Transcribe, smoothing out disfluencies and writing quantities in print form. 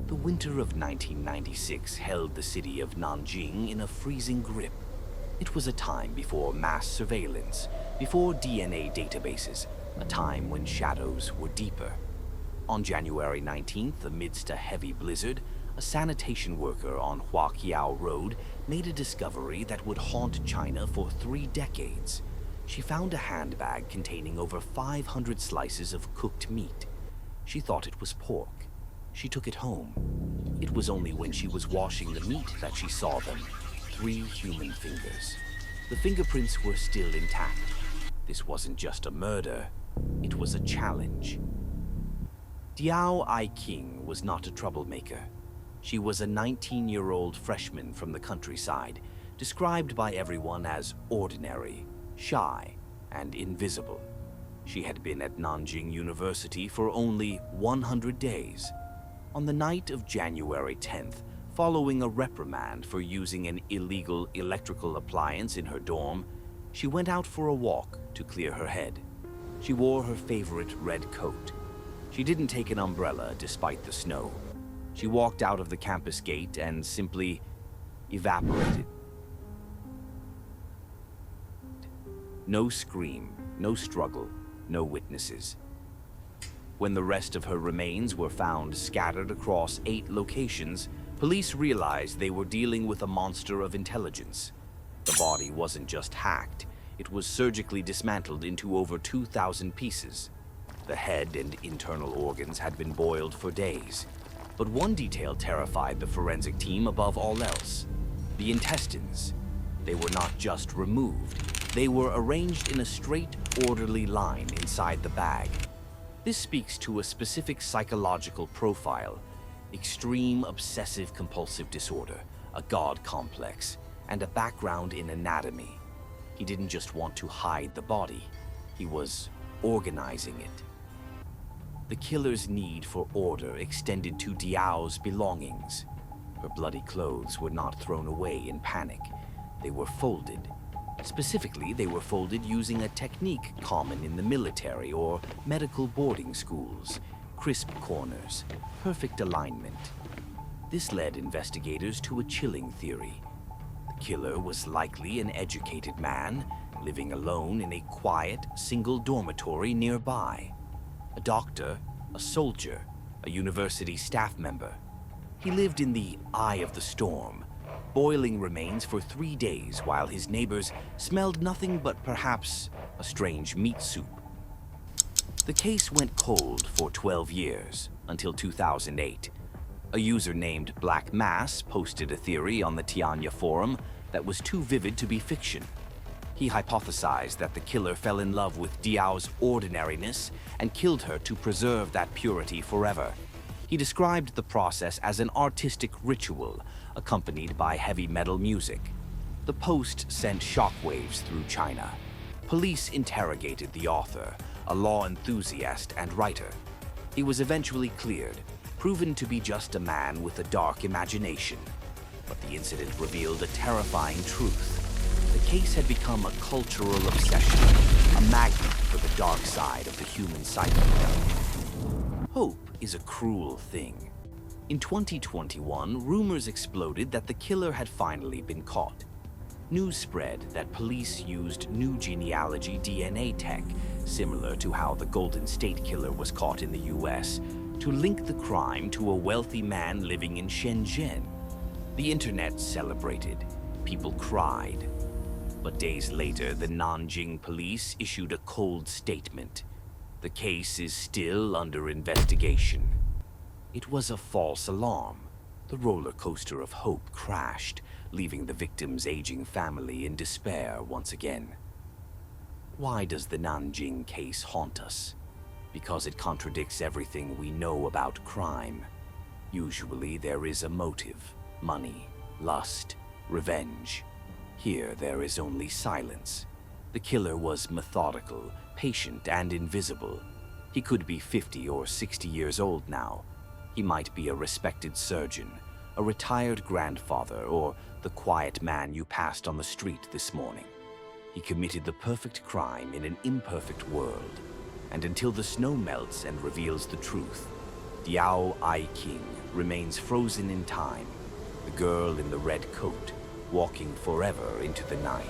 The winter of 1996 held the city of Nanjing in a freezing grip. It was a time before mass surveillance, before DNA databases, a time when shadows were deeper. On January 19th, amidst a heavy blizzard, a sanitation worker on Huaqiao Road made a discovery that would haunt China for 3 decades. She found a handbag containing over 500 slices of cooked meat. She thought it was pork. She took it home. It was only when she was washing the meat that she saw them. 3 human fingers. The fingerprints were still intact. This wasn't just a murder, it was a challenge. Diao Aiqing was not a troublemaker. She was a 19-year-old freshman from the countryside, described by everyone as ordinary, shy, and invisible. She had been at Nanjing University for only 100 days. On the night of January 10th, following a reprimand for using an illegal electrical appliance in her dorm, she went out for a walk to clear her head. She wore her favorite red coat. She didn't take an umbrella despite the snow. She walked out of the campus gate and simply evaporated. No scream, no struggle, no witnesses. When the rest of her remains were found scattered across 8 locations, police realized they were dealing with a monster of intelligence. The body wasn't just hacked, it was surgically dismantled into over 2,000 pieces. The head and internal organs had been boiled for days. But one detail terrified the forensic team above all else: the intestines. They were not just removed, they were arranged in a straight, orderly line inside the bag. This speaks to a specific psychological profile: extreme obsessive-compulsive disorder, a God complex, and a background in anatomy. He didn't just want to hide the body, he was organizing it. The killer's need for order extended to Diao's belongings. Her bloody clothes were not thrown away in panic. They were folded. Specifically, they were folded using a technique common in the military or medical boarding schools: crisp corners, perfect alignment. This led investigators to a chilling theory. The killer was likely an educated man, living alone in a quiet, single dormitory nearby. A doctor, a soldier, a university staff member. He lived in the eye of the storm, boiling remains for 3 days while his neighbors smelled nothing but perhaps a strange meat soup. The case went cold for 12 years, until 2008. A user named Black Mass posted a theory on the Tianya forum that was too vivid to be fiction. He hypothesized that the killer fell in love with Diao's ordinariness and killed her to preserve that purity forever. He described the process as an artistic ritual, accompanied by heavy metal music. The post sent shockwaves through China. Police interrogated the author, a law enthusiast and writer. He was eventually cleared, proven to be just a man with a dark imagination. But the incident revealed a terrifying truth. The case had become a cultural obsession, a magnet for the dark side of the human psyche. Hope is a cruel thing. In 2021, rumors exploded that the killer had finally been caught. News spread that police used new genealogy DNA tech, similar to how the Golden State Killer was caught in the US, to link the crime to a wealthy man living in Shenzhen. The internet celebrated. People cried. But days later, the Nanjing police issued a cold statement. The case is still under investigation. It was a false alarm. The roller coaster of hope crashed, leaving the victim's aging family in despair once again. Why does the Nanjing case haunt us? Because it contradicts everything we know about crime. Usually there is a motive: money, lust, revenge. Here there is only silence. The killer was methodical, patient, and invisible. He could be 50 or 60 years old now. He might be a respected surgeon, a retired grandfather, or the quiet man you passed on the street this morning. He committed the perfect crime in an imperfect world. And until the snow melts and reveals the truth, Diao Aiqing remains frozen in time, the girl in the red coat, walking forever into the night.